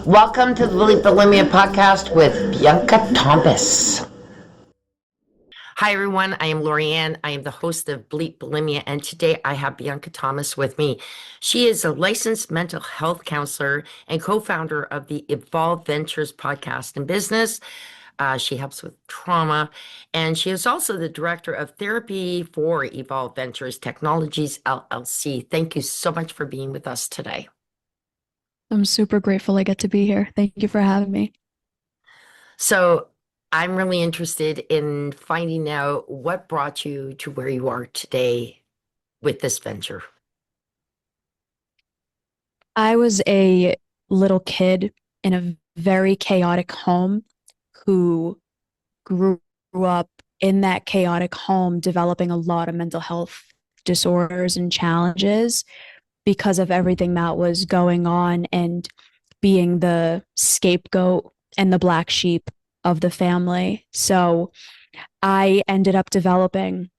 Welcome to the Bleep Bulimia podcast with Bianca Thomas. Hi everyone, I am Lorianne. I am the host of Bleep Bulimia, and today I have Bianca Thomas with me. She is a licensed mental health counselor and co-founder of the Evolve Ventures podcast and business. She helps with trauma, and she is also the director of therapy for Evolve Ventures Technologies LLC. Thank you so much for being with us today. I'm super grateful I get to be here. Thank you for having me. So I'm really interested in finding out what brought you to where you are today with this venture. I was a little kid in a very chaotic home who grew up in that chaotic home, developing a lot of mental health disorders and challenges because of everything that was going on and being the scapegoat and the black sheep of the family. So I ended up developing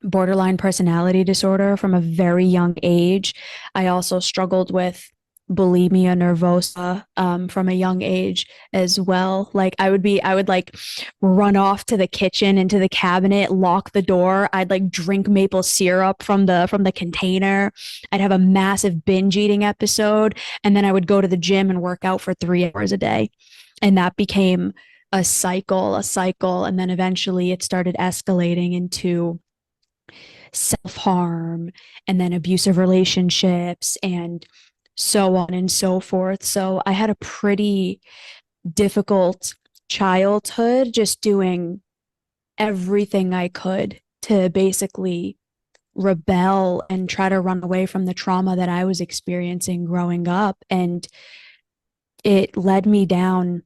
borderline personality disorder from a very young age. I also struggled with bulimia nervosa from a young age as well. Like I would like run off to the kitchen into the cabinet, lock the door. I'd like drink maple syrup from the container. I'd have a massive binge eating episode, and then I would go to the gym and work out for 3 hours a day. And that became a cycle, and then eventually it started escalating into self-harm and then abusive relationships and so on and so forth. So I had a pretty difficult childhood, just doing everything I could to basically rebel and try to run away from the trauma that I was experiencing growing up. And it led me down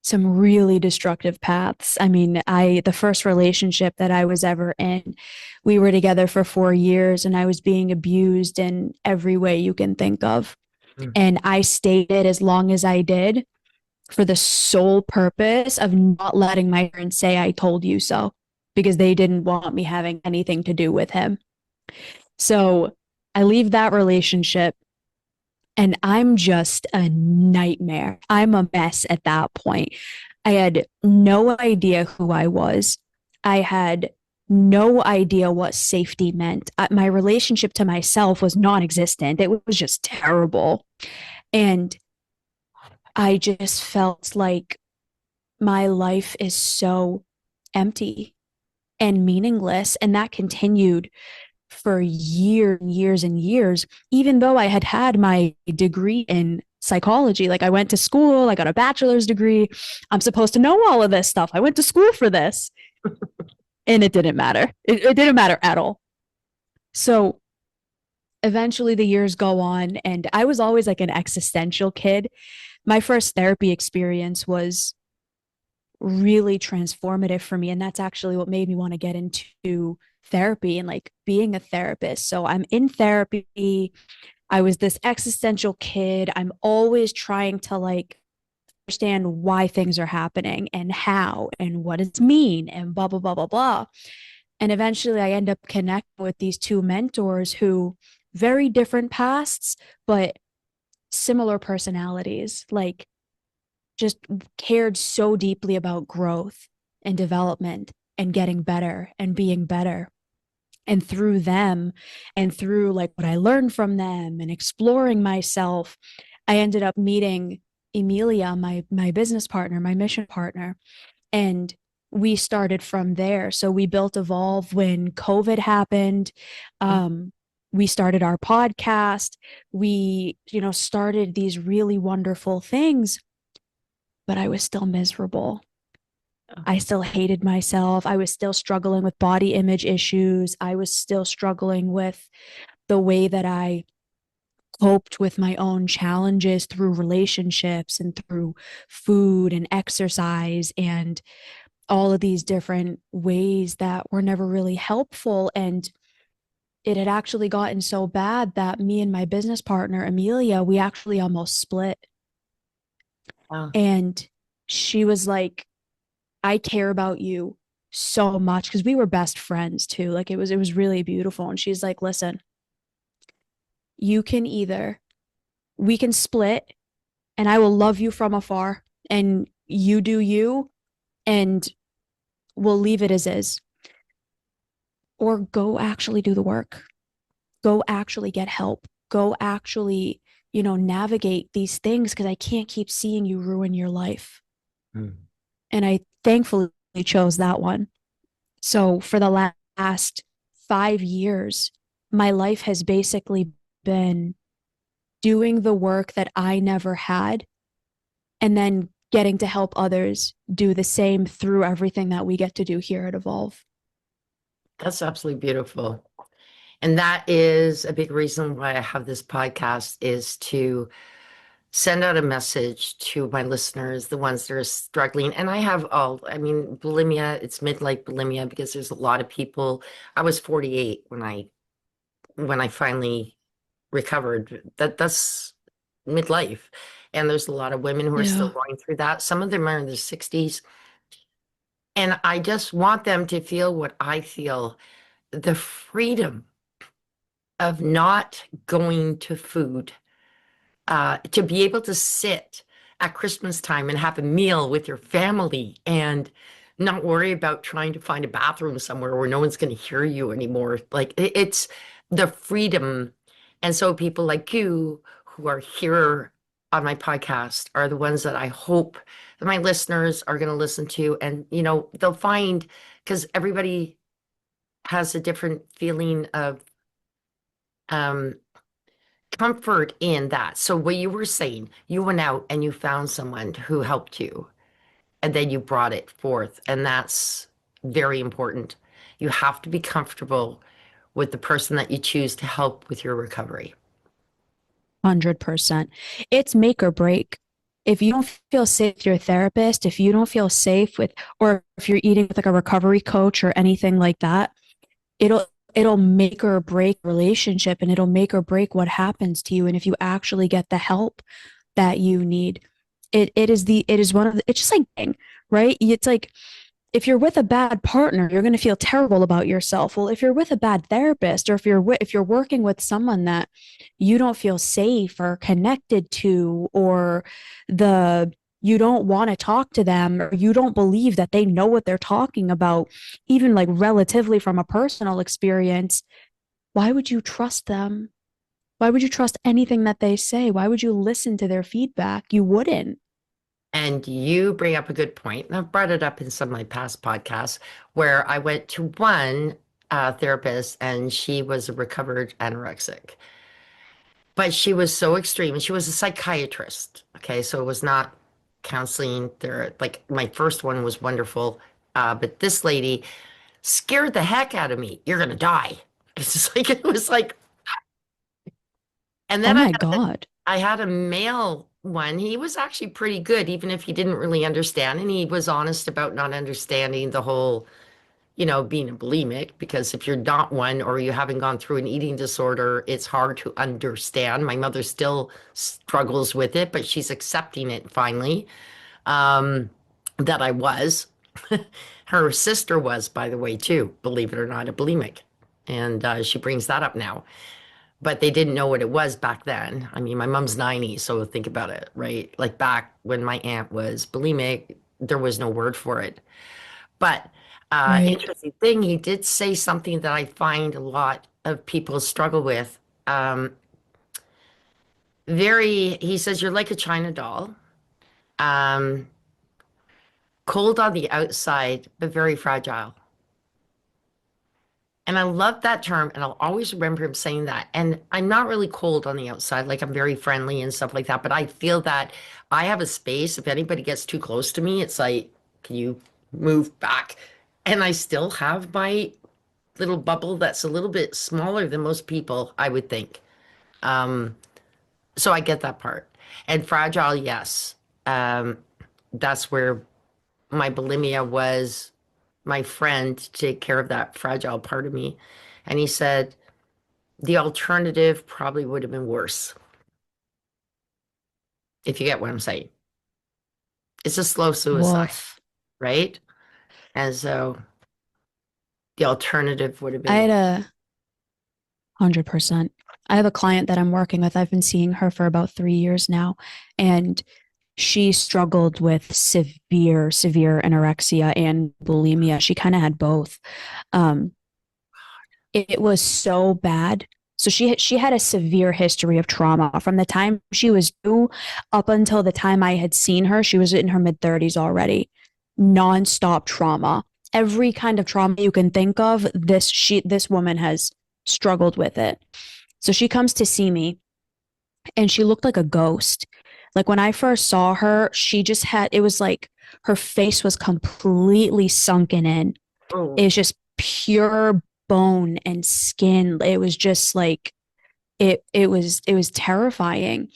some really destructive paths. I mean, the first relationship that I was ever in, we were together for 4 years and I was being abused in every way you can think of. And I stayed as long as I did for the sole purpose of not letting my parents say I told you so, because they didn't want me having anything to do with him. So I leave that relationship and I'm just a nightmare. I'm a mess at that point. I had no idea who I was. I had no idea what safety meant. My relationship to myself was non-existent. It was just terrible. And I just felt like my life is so empty and meaningless. And that continued for years and years and years, even though I had had my degree in psychology. Like I went to school, I got a bachelor's degree. I'm supposed to know all of this stuff. I went to school for this. And it didn't matter. It didn't matter at all. So eventually the years go on, and I was always like an existential kid. My first therapy experience was really transformative for me. And that's actually what made me want to get into therapy and like being a therapist. So I'm in therapy. I was this existential kid. I'm always trying to like understand why things are happening and how and what it mean and blah, blah, blah, blah, blah. And eventually I end up connecting with these two mentors who very different pasts, but similar personalities. Like just cared so deeply about growth and development and getting better and being better. And through them and through like what I learned from them and exploring myself, I ended up meeting Emilia, my business partner, my mission partner. And we started from there. So we built Evolve when COVID happened. We started our podcast. We, started these really wonderful things, but I was still miserable. I still hated myself. I was still struggling with body image issues. I was still struggling with the way that I coped with my own challenges through relationships and through food and exercise and all of these different ways that were never really helpful. And it had actually gotten so bad that me and my business partner, Amelia, we actually almost split. Wow. And she was like, I care about you so much, because we were best friends too. Like it was really beautiful. And she's like, listen, we can split and I will love you from afar, and you do you, and we'll leave it as is. Or go actually do the work. Go actually get help. Go actually, navigate these things because I can't keep seeing you ruin your life. Mm. And I thankfully chose that one. So for the last 5 years, my life has basically been doing the work that I never had and then getting to help others do the same through everything that we get to do here at Evolve. That's absolutely beautiful. And that is a big reason why I have this podcast is to send out a message to my listeners, the ones that are struggling. And I have I mean, bulimia, it's midlife bulimia because there's a lot of people. I was 48 when I finally recovered. That's midlife. And there's a lot of women who are still Yeah, going through that. Some of them are in their 60s. And I just want them to feel what I feel, the freedom of not going to food, to be able to sit at Christmas time and have a meal with your family and not worry about trying to find a bathroom somewhere where no one's going to hear you anymore. Like it's the freedom. And so people like you who are here on my podcast are the ones that I hope that my listeners are going to listen to. And, they'll find, because everybody has a different feeling of um, comfort in that. So what you were saying, you went out and you found someone who helped you, and then you brought it forth, and that's very important. You have to be comfortable with the person that you choose to help with your recovery. 100%. It's make or break. If you don't feel safe with your therapist, if you don't feel safe with, or if you're eating with like a recovery coach or anything like that, it'll it'll make or break a relationship, and it'll make or break what happens to you. And if you actually get the help that you need, it is one of the, it's just like dating, right? It's like if you're with a bad partner, you're going to feel terrible about yourself. Well, if you're with a bad therapist, or if you're working with someone that you don't feel safe or connected to, or the you don't want to talk to them, or you don't believe that they know what they're talking about, even like relatively from a personal experience, why would you trust them? Why would you trust anything that they say? Why would you listen to their feedback? You wouldn't. And you bring up a good point, and I've brought it up in some of my past podcasts where I went to one therapist and she was a recovered anorexic. But she was so extreme, and she was a psychiatrist. Okay, so it was not counseling there. Like my first one was wonderful, but this lady scared the heck out of me. You're gonna die. It's just like it was like, and Oh then my God. I had a male one. He was actually pretty good, even if he didn't really understand, and he was honest about not understanding the whole being a bulimic, because if you're not one or you haven't gone through an eating disorder, it's hard to understand. My mother still struggles with it, but she's accepting it finally, um, that I was. Her sister was, by the way, too, believe it or not, a bulimic. And she brings that up now. But they didn't know what it was back then. I mean, my mom's 90, so think about it, right? Like back when my aunt was bulimic, there was no word for it. But Right. interesting thing, he did say something that I find a lot of people struggle with. He says, you're like a China doll, um, cold on the outside, but very fragile. And I love that term, and I'll always remember him saying that. And I'm not really cold on the outside, like I'm very friendly and stuff like that. But I feel that I have a space. If anybody gets too close to me, it's like, can you move back? And I still have my little bubble that's a little bit smaller than most people, I would think. Um, so I get that part. And fragile, yes. Um, that's where my bulimia was my friend to take care of that fragile part of me. And he said the alternative probably would have been worse, if you get what I'm saying. It's a slow suicide, Woof. right? And so the alternative would have I been had a 100%. I have a client that I'm working with. I've been seeing her for about 3 years now, and she struggled with severe anorexia and bulimia. She kind of had both. Um, it was so bad. So she had a severe history of trauma from the time she was 2 up until the time I had seen her. She was in her mid-30s already. Nonstop trauma. Every kind of trauma you can think of, this woman has struggled with it. So she comes to see me and she looked like a ghost. Like when I first saw her, she just had, it was like her face was completely sunken in. It Oh, was just pure bone and skin. It was just like it was terrifying.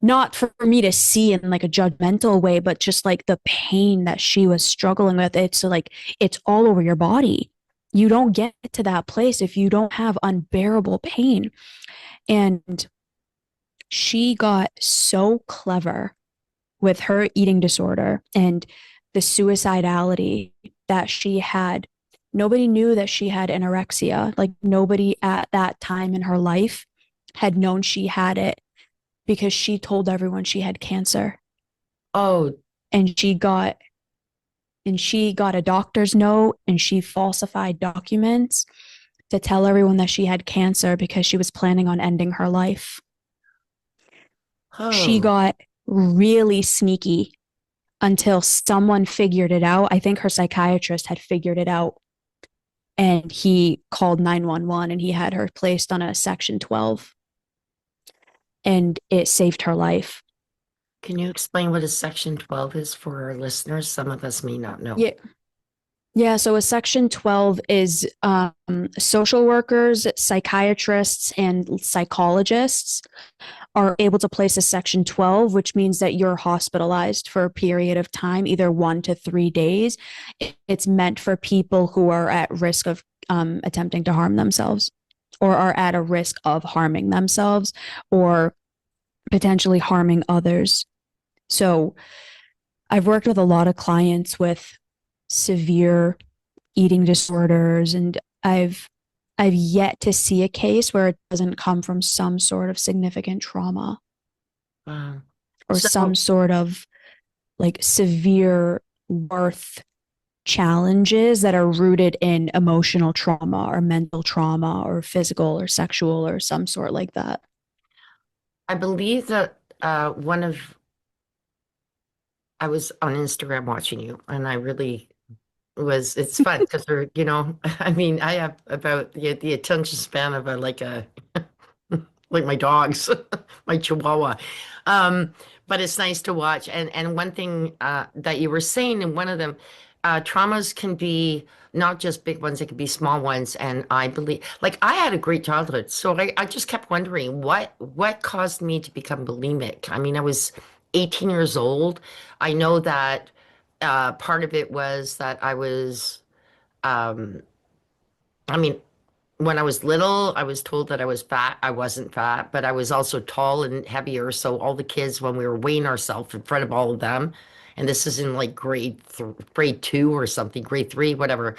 Not for me to see in like a judgmental way, but just like the pain that she was struggling with. It's like it's all over your body. You don't get to that place if you don't have unbearable pain. And she got so clever with her eating disorder and the suicidality that she had. Nobody knew that she had anorexia. Like nobody at that time in her life had known she had it because she told everyone she had cancer. oh, And she got a doctor's note and she falsified documents to tell everyone that she had cancer because she was planning on ending her life. She oh. got really sneaky until someone figured it out. I think her psychiatrist had figured it out and he called 911 and he had her placed on a section 12 and it saved her life. Can you explain what a Section 12 is for our listeners? Some of us may not know. Yeah. Yeah, so a section 12 is social workers, psychiatrists, and psychologists are able to place a section 12, which means that you're hospitalized for a period of time, either 1 to 3 days. It's meant for people who are at risk of attempting to harm themselves or are at a risk of harming themselves or potentially harming others. So I've worked with a lot of clients with severe eating disorders and I've yet to see a case where it doesn't come from some sort of significant trauma Wow. or some So, sort of like severe worth challenges that are rooted in emotional trauma or mental trauma or physical or sexual or some sort like that. I believe that one of I was on Instagram watching you, and I really was. It's fun because they're, I mean, I have about the attention span of a like my dogs, my Chihuahua. Um, but it's nice to watch. And one thing that you were saying in one of them, traumas can be not just big ones, it can be small ones. And I believe, like I had a great childhood, so I just kept wondering what caused me to become bulimic. I mean, I was 18 years old. I know that part of it was that um, I mean, when I was little, I was told that I was fat. I wasn't fat, but I was also tall and heavier. So all the kids, when we were weighing ourselves in front of all of them, and this is in like grade two or something, grade three, whatever.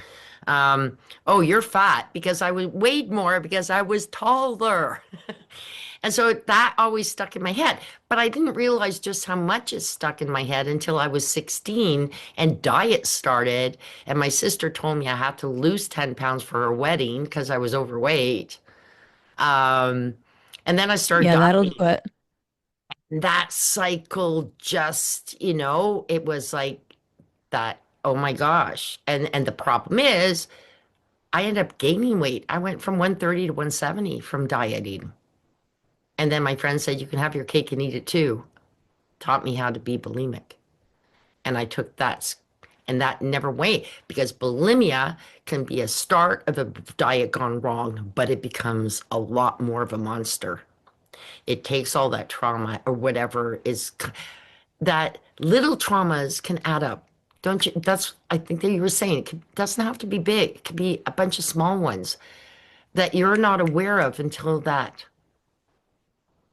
Oh, you're fat because I was weighed more because I was taller. And so that always stuck in my head. But I didn't realize just how much it stuck in my head until I was 16 and diet started. And my sister told me I had to lose 10 pounds for her wedding because I was overweight. Um, and then I started Yeah, that'll dieting. do it. That cycle just, it was like that, oh my gosh. And the problem is I ended up gaining weight. I went from 130 to 170 from dieting. And then my friend said, you can have your cake and eat it too. Taught me how to be bulimic. And I took that, and that never went because bulimia can be a start of a diet gone wrong, but it becomes a lot more of a monster. It takes all that trauma or whatever is that little traumas can add up. Don't you? That's, I think that you were saying, doesn't have to be big. It could be a bunch of small ones that you're not aware of until that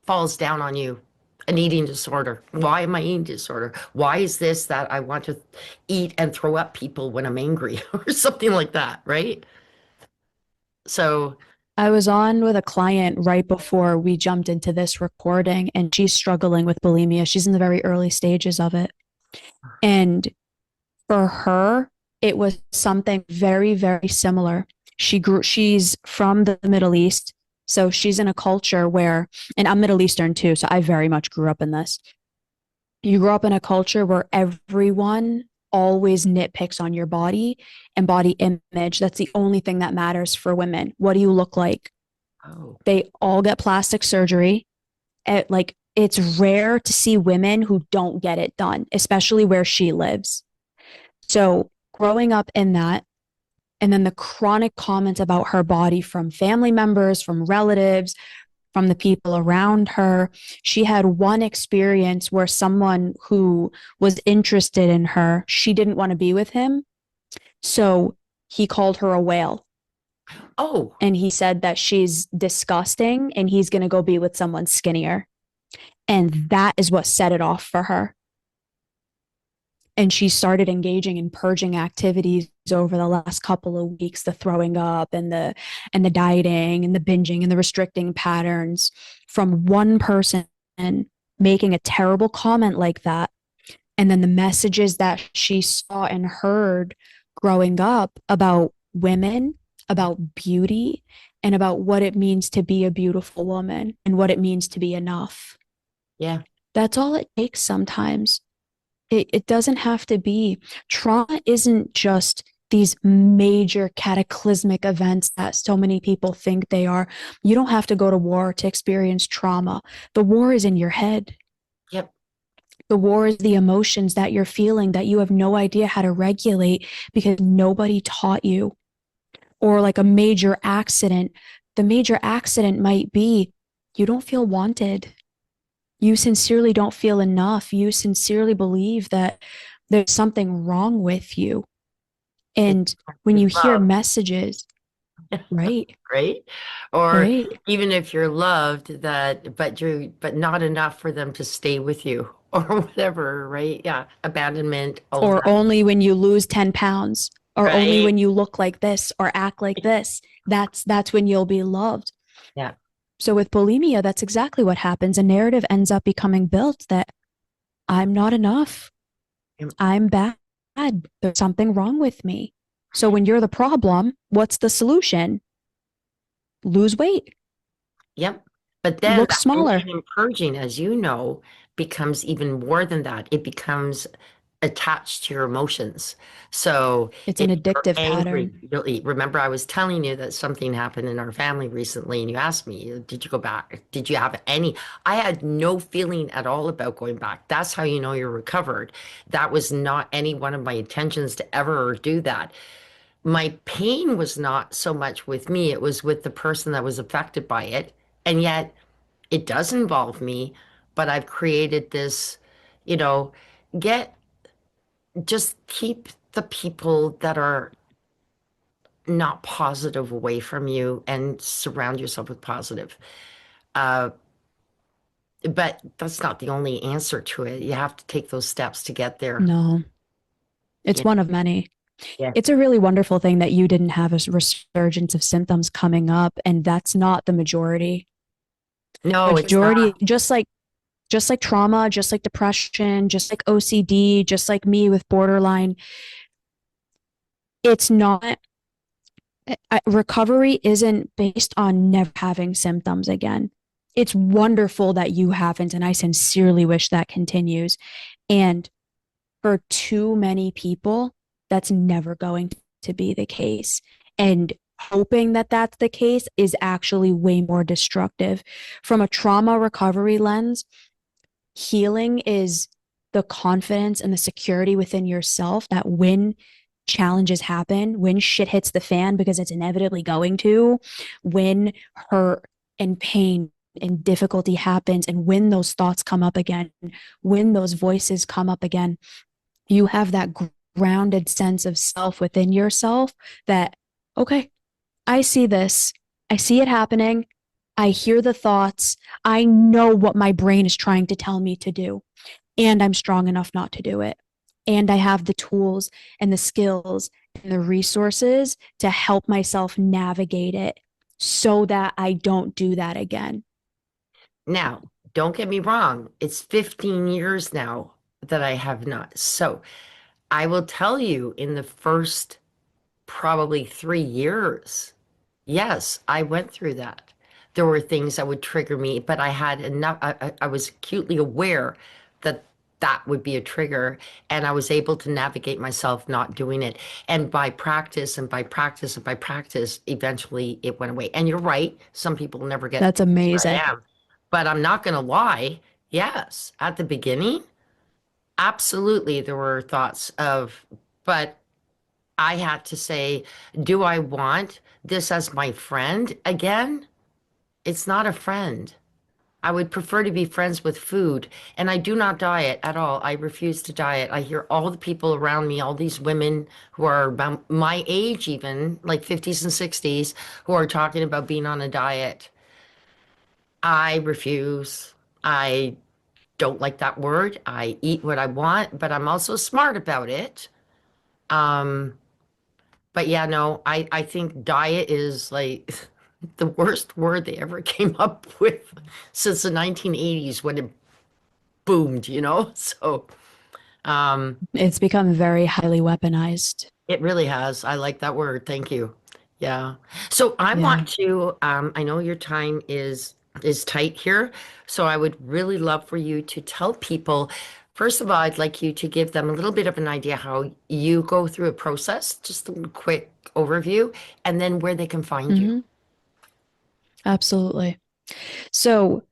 falls down on you. An eating disorder. Why am I eating disorder? Why is this that I want to eat and throw up people when I'm angry or something like that, right? So, I was on with a client right before we jumped into this recording, and she's struggling with bulimia. She's in the very early stages of it. And for her, it was something very, very similar. She's from the Middle East. So she's in a culture where, and I'm Middle Eastern too. So I very much grew up in this. You grow up in a culture where everyone always nitpicks on your body and body image. That's the only thing that matters for women. What do you look like? Oh, They all get plastic surgery. Like it's rare to see women who don't get it done, especially where she lives. So growing up in that, and then the chronic comments about her body from family members, from relatives, from the people around her. She had one experience where someone who was interested in her, she didn't want to be with him. So he called her a whale. oh, And he said that she's disgusting and he's going to go be with someone skinnier. And that is what set it off for her. And she started engaging in purging activities over the last couple of weeks, the throwing up and the dieting and the binging and the restricting patterns from one person making a terrible comment like that. And then the messages that she saw and heard growing up about women, about beauty, and about what it means to be a beautiful woman and what it means to be enough. yeah. That's all it takes sometimes. It doesn't have to be. Trauma isn't just these major cataclysmic events that so many people think they are. You don't have to go to war to experience trauma. The war is in your head. Yep. The war is the emotions that you're feeling that you have no idea how to regulate because nobody taught you. Or like a major accident. The major accident might be you don't feel wanted. You sincerely don't feel enough. You sincerely believe that there's something wrong with you. It's And when you're you hear loved, messages, right, right? Or right, even if you're loved, but not enough for them to stay with you or whatever, right? Yeah. Abandonment, all of or that. only when you lose 10 pounds, or only Right. when you look like this or act like this, that's when you'll be loved. Yeah. So with bulimia, that's exactly what happens. A narrative ends up becoming built that I'm not enough. Yep. I'm bad. There's something wrong with me. So when you're the problem, what's the solution? Lose weight, Yep. But then look that smaller. binging and purging, as you know, becomes even more than that. It becomes attached to your emotions. So It's an if you're addictive angry, pattern. you'll eat. Remember, I was telling you that something happened in our family recently, and you asked me, did you go back? Did you have any? I had no feeling at all about going back. That's how you know you're recovered. That was not any one of my intentions to ever do that. My pain was not so much with me, it was with the person that was affected by it. And yet it does involve me, but I've created this, you know, get just keep the people that are not positive away from you and surround yourself with positive. Uh, but that's not the only answer to it. You have to take those steps to get there. No, it's Yeah. one of many. Yeah. It's a really wonderful thing that you didn't have a resurgence of symptoms coming up, and that's not the majority. No, it's Majority, not. just like trauma, just like depression, just like OCD, just like me with borderline, it's not recovery isn't based on never having symptoms again. It's wonderful that you haven't, and I sincerely wish that continues. And for too many people, that's never going to be the case. And hoping that that's the case is actually way more destructive. From a trauma recovery lens, healing is the confidence and the security within yourself that when challenges happen, when shit hits the fan, because it's inevitably going to, when hurt and pain and difficulty happens, and when those thoughts come up again, when those voices come up again, you have that grounded sense of self within yourself that, okay, I see this. I see it happening. I hear the thoughts. I know what my brain is trying to tell me to do, and I'm strong enough not to do it. And I have the tools and the skills and the resources to help myself navigate it so that I don't do that again. Now, don't get me wrong, it's 15 years now that I have not. So I will tell you in the first probably 3 years, yes, I went through that. There were things that would trigger me, but I had enough, I was acutely aware that that would be a trigger, and I was able to navigate myself not doing it. And by practice and by practice and by practice, eventually it went away. And you're right, some people never get That's where amazing. I am. But I'm not going to lie. Yes, at the beginning, absolutely, there were thoughts of, but I had to say, do I want this as my friend again? It's not a friend. I would prefer to be friends with food. And I do not diet at all. I refuse to diet. I hear all the people around me, all these women who are about my age, even like 50s and 60s, who are talking about being on a diet. I refuse. I don't like that word. I eat what I want, but I'm also smart about it. Um, But yeah, no, I think diet is like the worst word they ever came up with since the 1980s when it boomed, you know? So, um, It's become very highly weaponized. it really has. I like that word. Thank you. Yeah. So I Yeah. want to, I know your time is tight here, so I would really love for you to tell people, first of all, I'd like you to give them a little bit of an idea how you go through a process, just a quick overview, and then where they can find you. Hmm. Absolutely. So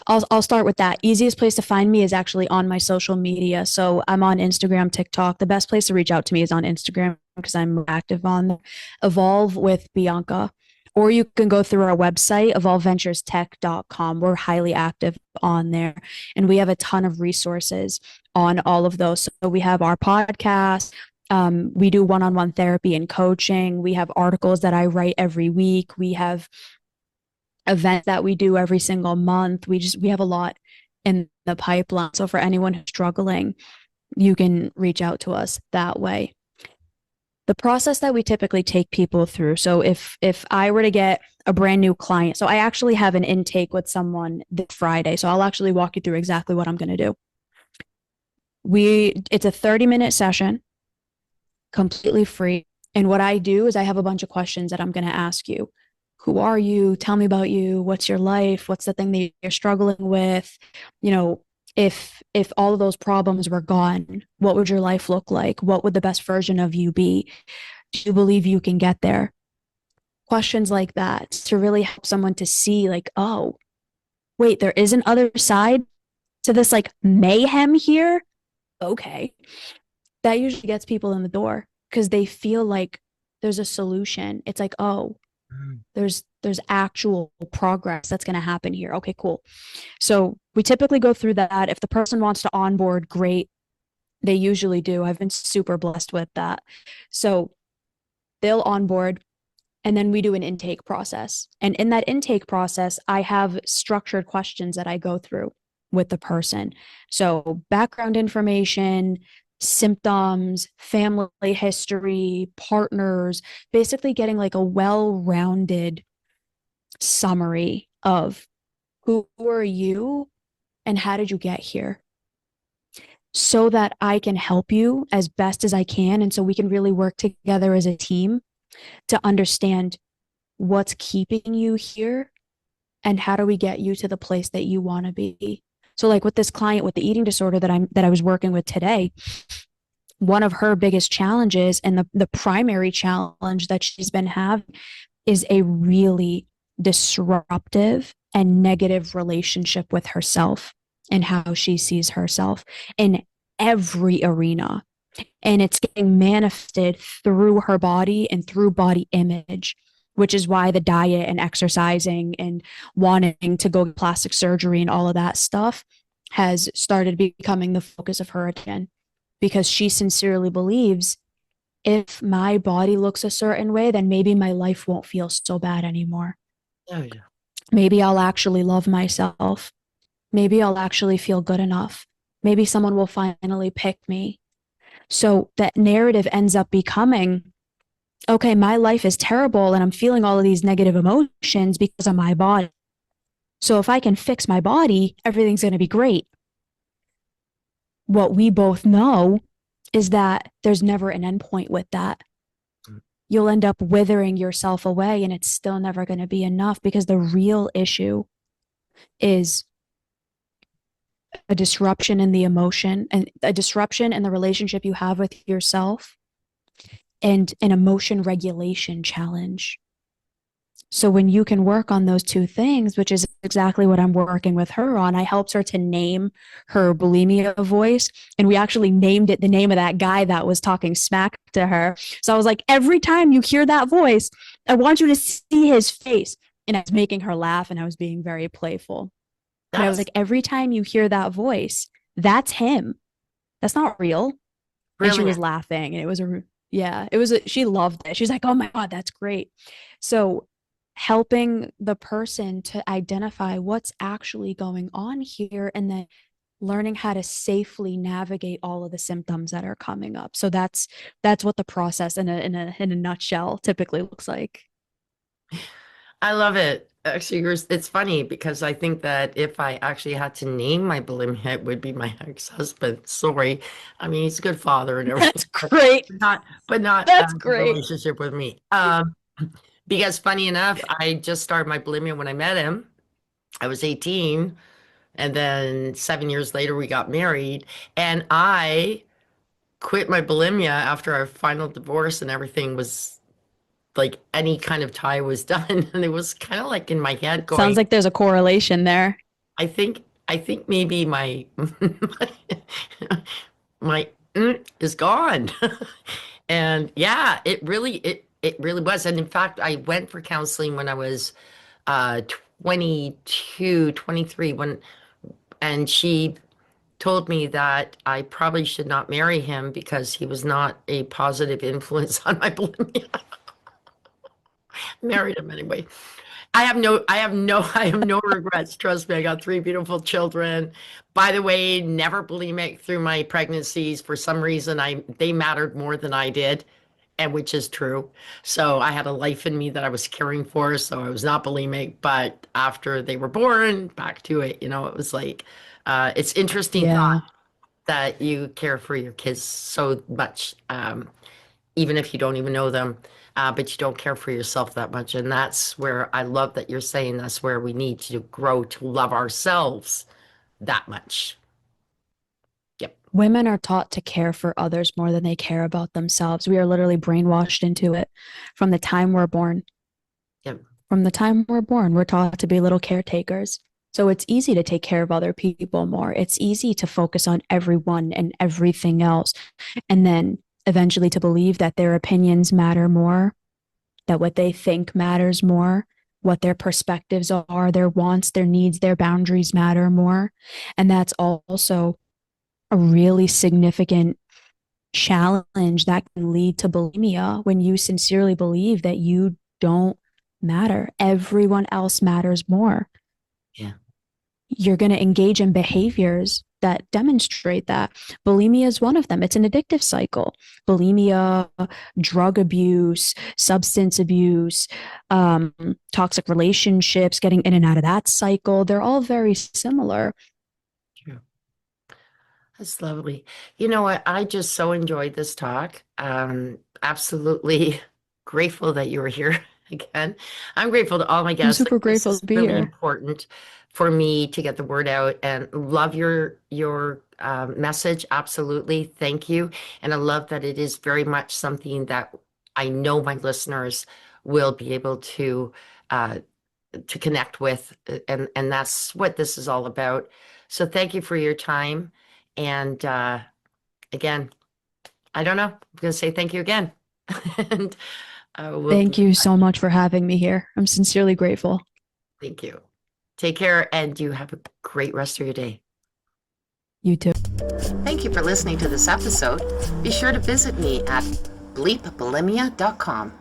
I'll start with that. Easiest place to find me is actually on my social media. So I'm on Instagram, TikTok. The best place to reach out to me is on Instagram because I'm active on there. Evolve with Bianca. Or you can go through our website, evolveventurestech.com. We're highly active on there. And we have a ton of resources on all of those. So we have our podcast. We do one-on-one therapy and coaching. We have articles that I write every week. We have event that we do every single month. We have a lot in the pipeline. So for anyone who's struggling, you can reach out to us that way. The process that we typically take people through. So if I were to get a brand new client, so I actually have an intake with someone this Friday. So I'll actually walk you through exactly what I'm going to do. It's a 30-minute session, completely free. And what I do is I have a bunch of questions that I'm going to ask you. Who are you? Tell me about you. What's your life? What's the thing that you're struggling with? You know, if all of those problems were gone, what would your life look like? What would the best version of you be? Do you believe you can get there? Questions like that to really help someone to see, like, oh, wait, there is an other side to this like mayhem here. Okay. That usually gets people in the door because they feel like there's a solution. It's like, oh, there's actual progress that's going to happen here. Okay, cool. So we typically go through that. If the person wants to onboard, great. They usually do. I've been super blessed with that. So they'll onboard, and then we do an intake process. And in that intake process, I have structured questions that I go through with the person. So background information, symptoms, family history, partners, basically getting like a well-rounded summary of who are you and how did you get here, so that I can help you as best as I can. And so we can really work together as a team to understand what's keeping you here and how do we get you to the place that you want to be. So like with this client with the eating disorder that I was working with today, one of her biggest challenges and the primary challenge that she's been having is a really disruptive and negative relationship with herself and how she sees herself in every arena. And it's getting manifested through her body and through body image, which is why the diet and exercising and wanting to go to plastic surgery and all of that stuff has started becoming the focus of her again, because she sincerely believes if my body looks a certain way, then maybe my life won't feel so bad anymore. Oh, yeah. Maybe I'll actually love myself. Maybe I'll actually feel good enough. Maybe someone will finally pick me. So that narrative ends up becoming okay, my life is terrible and I'm feeling all of these negative emotions because of my body. So if I can fix my body, everything's going to be great. What we both know is that there's never an end point with that. You'll end up withering yourself away and it's still never going to be enough, because the real issue is a disruption in the emotion and a disruption in the relationship you have with yourself, and an emotion regulation challenge. So when you can work on those two things, which is exactly what I'm working with her on, I helped her to name her bulimia voice. And we actually named it the name of that guy that was talking smack to her. So I was like, every time you hear that voice, I want you to see his face. And I was making her laugh and I was being very playful. But I was That's like, every time you hear that voice, that's him. That's not real. And she was brilliant. laughing, and it was she loved it. She's like, oh my God, that's great. So helping the person to identify what's actually going on here, and then learning how to safely navigate all of the symptoms that are coming up. So that's what the process in a nutshell typically looks like. I love it. Actually, it's funny because I think that if I actually had to name my bulimia, it would be my ex-husband. Sorry. I mean, he's a good father and everything, That's great. but not That's the great. relationship with me. Because funny enough, I just started my bulimia when I met him. I was 18, and then 7 years later, we got married, and I quit my bulimia after our final divorce and everything was like any kind of tie was done. And it was kind of like in my head Sounds going, like there's a correlation there. I think maybe my my is gone. And yeah, it really was. And in fact, I went for counseling when I was 22, 23 when and she told me that I probably should not marry him because he was not a positive influence on my bulimia. Married him anyway. I have no regrets. Trust me, I got three beautiful children. By the way, never bulimic through my pregnancies. For some reason, they mattered more than I did, and which is true. So I had a life in me that I was caring for, so I was not bulimic. But after they were born, back to it. It was like, it's interesting thought Yeah. that you care for your kids so much. Even if you don't even know them, but you don't care for yourself that much. And that's where I love that you're saying that's where we need to grow to love ourselves that much. Yep. Women are taught to care for others more than they care about themselves. We are literally brainwashed into it from the time we're born. Yep. From the time we're born, we're taught to be little caretakers. So it's easy to take care of other people more. It's easy to focus on everyone and everything else. And then eventually to believe that their opinions matter more, that what they think matters more, what their perspectives are, their wants, their needs, their boundaries matter more. And that's also a really significant challenge that can lead to bulimia when you sincerely believe that you don't matter. Everyone else matters more. Yeah. You're going to engage in behaviors that demonstrate that. Bulimia is one of them. It's an addictive cycle. Bulimia, drug abuse, substance abuse, toxic relationships, getting in and out of that cycle, they're all very similar. True. That's lovely. You know what? I just so enjoyed this talk. Absolutely grateful that you were here again. I'm grateful to all my I'm guests. super This grateful is to be really here. important for me to get the word out and love your message. Absolutely. Thank you. And I love that it is very much something that I know my listeners will be able uh, to connect with, and that's what this is all about. So thank you for your time. And again, I don't know. I'm going to say thank you again. And we'll Thank you so much for having me here. I'm sincerely grateful. thank you. Take care, and you have a great rest of your day. You too. Thank you for listening to this episode. Be sure to visit me at bleepbulimia.com.